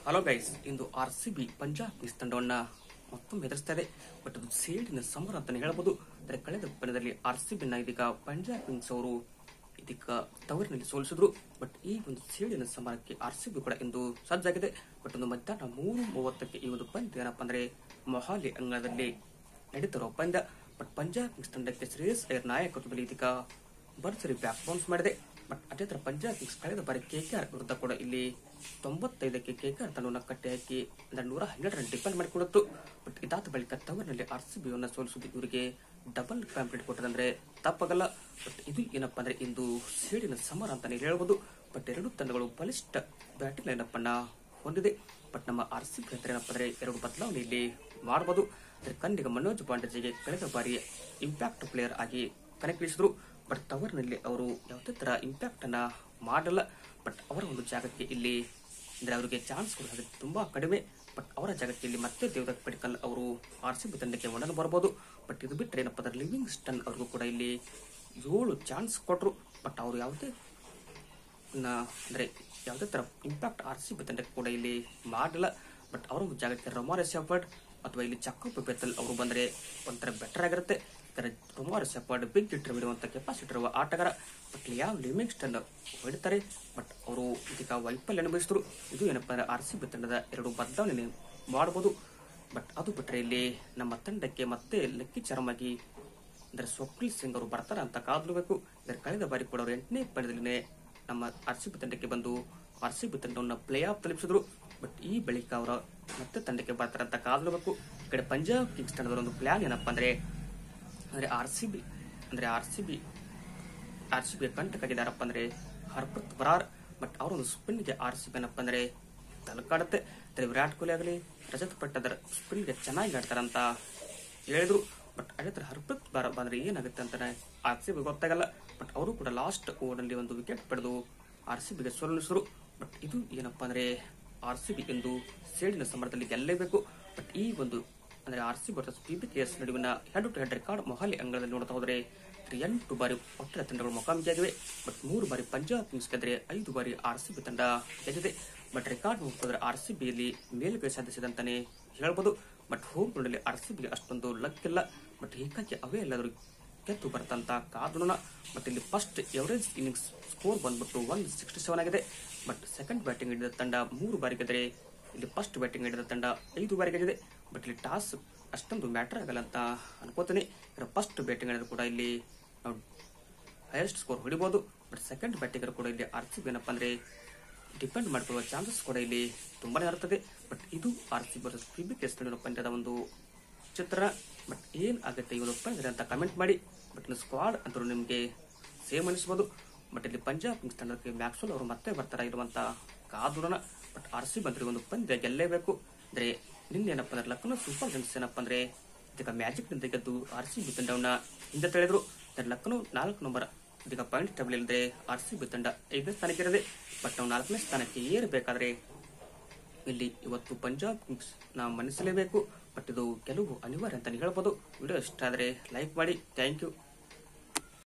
Hello guys, ಇಂದು RCB Punjab Kings ತಂಡವನ್ನ ಮತ್ತೊಮ್ಮೆ ಎದುರಿಸ್ತಾ ಇದೆ. ಬಟ್ ಅದು ಸೇಡಿನ ಸಮರ ಅಂತಾನೆ ಹೇಳಬಹುದು. ಆದರೆ ಕಳೆದ ಪಂದ್ಯದಲ್ಲಿ RCB ನ ಇದೀಗ ಪಂಜಾಬ್ ಕಿಂಗ್ಸ್ ಅವರು ಇದೀಗ ತವರಿನಲ್ಲಿ ಸೋಲಿಸಿದ್ರು. ಬಟ್ ಈ ಒಂದು ಸೇಡಿನ ಸಮರಕ್ಕೆ RCB ಕೂಡ ಇಂದು ಸಜ್ಜಾಗಿದೆ. ಬಟ್ ಒಂದು ಮಧ್ಯಾಹ್ನ 3:30ಕ್ಕೆ ಈ ಒಂದು ಪಂದ್ಯ ಏನಪ್ಪಾ ಅಂದ್ರೆ ಮೊಹಾಲಿ ಅಂಗಳದಲ್ಲಿ ನಡೀತಿರುವ ಪಂದ್ಯ. ಬಟ್ ಪಂಜಾಬ್ ಕಿಂಗ್ಸ್ ತಂಡಕ್ಕೆ ಶ್ರೇಯಸ್ ಅಯ್ಯರ್ ನಾಯಕತ್ವದಲ್ಲಿ ಇದೀಗ ಭರ್ಜರಿ ಬ್ಯಾಕ್ ಬೌನ್ಸ್ ಮಾಡಿದೆ. ಬಟ್ ಅದೇ ತರ ಪಂಜಾಬ್ ಕಿಂಗ್ಸ್ ಕಳೆದ ಬಾರಿ KKR ವಿರುದ್ಧ ಕೂಡ ಇಲ್ಲಿ 95ಕ್ಕೆ KKR ತಂಡವನ್ನು ಕಟ್ಟಿ ಹಾಕಿ 112 ರನ್ ಡಿಫೆಂಡ್ ಮಾಡಿಕೊಡುತ್ತು. ಬಟ್ ಇದಾದ ಬಳಿಕ ತವರಿನಲ್ಲಿ RCB ಯನ್ನು ಸೋಲಿಸುವುದು ಇವರಿಗೆ ಡಬಲ್ ಕಾಂಪ್ಲೀಟ್ ಕೊಟ್ಟದಂದ್ರೆ ತಪ್ಪಾಗಲ್ಲ. ಬಟ್ ಇದು ಏನಪ್ಪಾ ಅಂದ್ರೆ ಇಂದು ಸೇಡಿನ ಸಮರ ಅಂತಾನೆ ಹೇಳ್ಬೋದು. ಬಟ್ ಎರಡು ತಂಡಗಳು ಬಲಿಷ್ಠ ಬ್ಯಾಟಿಂಗ್ ಲೈನಪ್ ಅನ್ನ ಹೊಂದಿದೆ. ಬಟ್ ನಮ್ಮ RCB ಹತ್ರ ಏನಪ್ಪಾ ಅಂದ್ರೆ ಎರಡು ಬದಲಾವಣೆ ಇಲ್ಲಿ ಮಾಡಬಹುದು. ಕನ್ನಿಗ ಮನೋಜ್ ಪಾಂಡೆಜಿಗೆ ಕಳೆದ ಬಾರಿ ಇಂಪ್ಯಾಕ್ಟ್ ಪ್ಲೇಯರ್ ಆಗಿ ಕಣಕ್ಕಿಳಿಸಿದ್ರು. ಬಟ್ ತವರಿನಲ್ಲಿ ಅವರು ಯಾವುದೇ ತರ ಇಂಪ್ಯಾಕ್ಟ್ ಅನ್ನ ಮಾಡಲ್ಲ. ಬಟ್ ಅವರ ಒಂದು ಜಾಗಕ್ಕೆ ಇಲ್ಲಿ ಅಂದ್ರೆ ಅವರಿಗೆ ಚಾನ್ಸ್ ಕೊಡೋದು ತುಂಬಾ ಕಡಿಮೆ. ಬಟ್ ಅವರ ಜಾಗಕ್ಕೆ ಇಲ್ಲಿ ಮತ್ತೆ ದೇವದತ್ ಪಡಿಕ್ಕಲ್ ಅವರು RCB ತಂಡಕ್ಕೆ ಒಡಲು ಬರಬಹುದು. ಬಟ್ ಇದು ಬಿಟ್ಟರೆ ಏನಪ್ಪಾ ಅಂದ್ರೆ ಲಿವಿಂಗ್ಸ್ಟನ್ ಅವ್ರಿಗೂ ಕೂಡ ಇಲ್ಲಿ 7 ಚಾನ್ಸ್ ಕೊಟ್ಟರು. ಬಟ್ ಅವರು ಯಾವುದೇ ತರ ಇಂಪ್ಯಾಕ್ಟ್ RCB ತಂಡಕ್ಕೆ ಕೂಡ ಇಲ್ಲಿ ಮಾಡಲ್ಲ. ಬಟ್ ಅವರ ಒಂದು ಜಾಗಕ್ಕೆ ರೊಮಾರಿ ಶೆಫರ್ಡ್ ಅಥವಾ ಇಲ್ಲಿ ಚಕ್ರಪ್ ಬೆತ್ತಲ್ ಅವರು ಬಂದ್ರೆ ಒಂಥರ ಬೆಟರ್ ಆಗಿರುತ್ತೆ. ರೊಮಾರಿ ಶೆಫರ್ಡ್ ಬಿಗ್ ಹಿಟ್ಟರ್ ಬಿಡುವಂತ ಕೆಪಾಸಿಟಿ ಇರುವ ಆಟಗಾರ. ಬಟ್ ಯಾವ ಲಿವಿಂಗ್ಸ್ಟನ್ ಹೊಡಿತಾರೆ. ಬಟ್ ಅವರು ಇದೀಗ ವೈಫಲ್ಯ ಅನುಭವಿಸಿದ್ರು. ಇದು ಏನಪ್ಪಾ ಅಂದ್ರೆ RCB ತಂಡದ ಎರಡು ಬದಲಾವಣೆ ಮಾಡಬಹುದು. ಬಟ್ ಅದು ಬಿಟ್ಟರೆ ಇಲ್ಲಿ ನಮ್ಮ ತಂಡಕ್ಕೆ ಮತ್ತೆ ಲೆಕ್ಕಾಚಾರವಾಗಿ ಅಂದ್ರೆ ಸ್ವಪ್ನಿಲ್ ಸಿಂಗ್ ಅವರು ಬರ್ತಾರ ಅಂತ ಕಾದಬೇಕು. ಇದರ ಕಳೆದ ಬಾರಿ ಕೂಡ ಅವರು 8ನೇ ಪಂದ್ಯದಲ್ಲಿ ನಮ್ಮ RCB ತಂಡಕ್ಕೆ ಬಂದು RCB ತಂಡವನ್ನು ಪ್ಲೇ ಆಫ್ ತಲುಪಿಸಿದ್ರು. ಬಟ್ ಈ ಬಳಿಕ ಅವರ ಮತ್ತೆ ತಂಡಕ್ಕೆ ಬರ್ತಾರಂತ ಕಾದಬೇಕು. ಈ ಕಡೆ ಪಂಜಾಬ್ ಕಿಂಗ್ಸ್ ತಂಡದ ಒಂದು ಪ್ಲಾನ್ ಏನಪ್ಪಾ ಅಂದ್ರೆ RCB ಕಂಟಕಾಗಿದ್ದಾರಪ್ಪ ಅಂದ್ರೆ ಹರ್ಪ್ರೀತ್ ಬರಾರ್. ಬಟ್ ಅವರ ಒಂದು ಸ್ಪಿನ್ಗೆ RCB ಏನಪ್ಪಾ ಅಂದ್ರೆ ತಲಕಾಡುತ್ತೆ. ವಿರಾಟ್ ಕೊಹ್ಲಿ ಆಗಲಿ ರಜತ್ ಪಟ್ಟದರ್ ಸ್ಪಿನ್ಗೆ ಚೆನ್ನಾಗಿ ಆಡ್ತಾರಂತ ಹೇಳಿದ್ರು. ಬಟ್ ಅದೇ ತರ ಹರ್ಪ್ರೀತ್ ಬರಾರ್ ಬಂದ್ರೆ ಏನಾಗುತ್ತೆ ಅಂತ RCB ಗೊತ್ತಾಗಲ್ಲ. ಬಟ್ ಅವರು ಕೂಡ ಲಾಸ್ಟ್ ಓವರ್ ನಲ್ಲಿ ಒಂದು ವಿಕೆಟ್ ಪಡೆದು RCBಗೆ ಸೋಲಿಸಿದ್ರು. ಬಟ್ ಇದು ಏನಪ್ಪಾ ಅಂದ್ರೆ RCB ಎಂದು ಸೇಡಿನ ಸಮರದಲ್ಲಿ ಗೆಲ್ಲಲೇಬೇಕು. ಬಟ್ ಈ ಒಂದು ಅಂದ್ರೆ RCB ವರ್ಸಸ್ PBKS ನಡುವಿನ head to head record Mohali ಅಂಗಳದಲ್ಲಿ ನೋಡ್ತಾ ಹೋದ್ರೆ 8 ಬಾರಿ ಒಟ್ಟರೆ ತಂಡಗಳು ಮುಖಾಮುಖಿಯಾಗಿವೆ. ಬಟ್ 3 ಬಾರಿ ಪಂಜಾಬ್ ಕಿಂಗ್ಸ್ ಗೆದ್ರೆ 5 ಬಾರಿ RCB ತಂಡ ಗೆದ್ದಿದೆ. ಬಟ್ ರೆಕಾರ್ಡ್ ನೋಡ್ತಿದ್ರೆ RCB ಯಲ್ಲಿ ಮೇಲುಗೈ ಸಾಧಿಸಿದಂತಾನೆ ಹೇಳ್ಬೋದು. ಬಟ್ ಹೋಮ್ ಗ್ರೌಂಡ್ RCB ಅಷ್ಟೊಂದು ಲಕ್ ಇಲ್ಲ. ಬಟ್ ಹೀಗಾಗಿ ಅವೇ ಎಲ್ಲಾದ್ರೂ ಗೆದ್ದು ಬರ್ತಂತ ಕಾದೋಣ. ಬಟ್ ಇಲ್ಲಿ ಫಸ್ಟ್ ಎವರೇಜ್ ಇನ್ನಿಂಗ್ಸ್ ಸ್ಕೋರ್ ಬಂದ್ಬಿಟ್ಟು 167 ಆಗಿದೆ. ಬಟ್ ಸೆಕೆಂಡ್ ಬ್ಯಾಟಿಂಗ್ ಹಿಡಿದ ತಂಡ 3 ಬಾರಿ ಗೆದ್ರೆ ಇಲ್ಲಿ ಫಸ್ಟ್ ಬ್ಯಾಟಿಂಗ್ ಹಿಡಿದ ತಂಡ 5 ಬಾರಿ ಗೆದ್ದಿದೆ. ಬಟ್ ಇಲ್ಲಿ ಟಾಸ್ ಅಷ್ಟೊಂದು ಮ್ಯಾಟರ್ ಆಗಲ್ಲ ಅಂತ ಅನ್ಕೋತೀನಿ. ಫಸ್ಟ್ ಬ್ಯಾಟಿಂಗ್ ಹಿಡಿದ್ರು ಕೂಡ ಇಲ್ಲಿ ನಾವು ಹೈಯೆಸ್ಟ್ ಸ್ಕೋರ್ ಹೊಡಿಬಹುದು. ಬಟ್ ಸೆಕೆಂಡ್ ಬ್ಯಾಟಿಂಗರ್ ಕೂಡ ಇಲ್ಲಿ RCB ಏನಪ್ಪಾ ಅಂದ್ರೆ ಡಿಪೆಂಡ್ ಮಾಡಿಕೊಳ್ಳುವ ಚಾನ್ಸಸ್ ಕೂಡ ಇಲ್ಲಿ ತುಂಬಾನೇ ಇರುತ್ತದೆ. ಬಟ್ ಇದು RCB ವರ್ಸಸ್ PBKS ನಡುವಿನ ಪಂದ್ಯದ ಒಂದು ಚಿತ್ರ. ಬಟ್ ಏನ್ ಆಗುತ್ತೆ ಇವತ್ತು ಪಂದ್ಯ ಅಂತ ಕಮೆಂಟ್ ಮಾಡಿ. ಬಟ್ ಸ್ಕ್ವಾಡ್ ಅಂತೂ ನಿಮ್ಗೆ ಸೇಮ್ ಅನಿಸಬಹುದು. ಬಟ್ ಇಲ್ಲಿ ಪಂಜಾಬ್ ಕಿಂಗ್ಸ್ ತಂಡಕ್ಕೆ ಮ್ಯಾಕ್ಸ್ವೆಲ್ ಅವರು ಮತ್ತೆ ಬರ್ತಾರ ಇರುವಂತ ಕಾದೋಣ. ಬಟ್ RCB ಅಂದ್ರೆ ಒಂದು ಪಂದ್ಯ ಗೆಲ್ಲೇಬೇಕು. ಅಂದ್ರೆ ನಿನ್ನೆ ಏನಪ್ಪಾ ಅಂದ್ರೆ ಲಕ್ನೋ ಸೂಪರ್ ಜೈಂಟ್ಸ್ ಏನಪ್ಪಾ ಅಂದ್ರೆ ಇದೀಗ ಮ್ಯಾಜಿಕ್ ನಿಂದ ಗೆದ್ದು RCB ತಂಡವನ್ನ ಹಿಂದೆ ತಳೆದ್ರು. ಲಕ್ನೋ 4 ನಂಬರ್ ಇದೀಗ ಪಾಯಿಂಟ್ ಟೇಬಲ್ ಇಲ್ಲದೆ RCB ತಂಡ 5ನೇ ಸ್ಥಾನಕ್ಕೆ ಇರದೆ. ಬಟ್ ನಾವು 4ನೇ ಸ್ಥಾನಕ್ಕೆ ಏರಬೇಕಾದ್ರೆ ಇಲ್ಲಿ ಇವತ್ತು ಪಂಜಾಬ್ ಕಿಂಗ್ಸ್ ನಾವು ಮನ್ನಿಸಲೇಬೇಕು. ಬಟ್ ಇದು ಗೆಲುವು ಅನಿವಾರ್ಯ ಅಂತ ಹೇಳ್ಬೋದು. ವಿಡಿಯೋ ಇಷ್ಟ ಆದ್ರೆ ಲೈಕ್ ಮಾಡಿ. Thank you.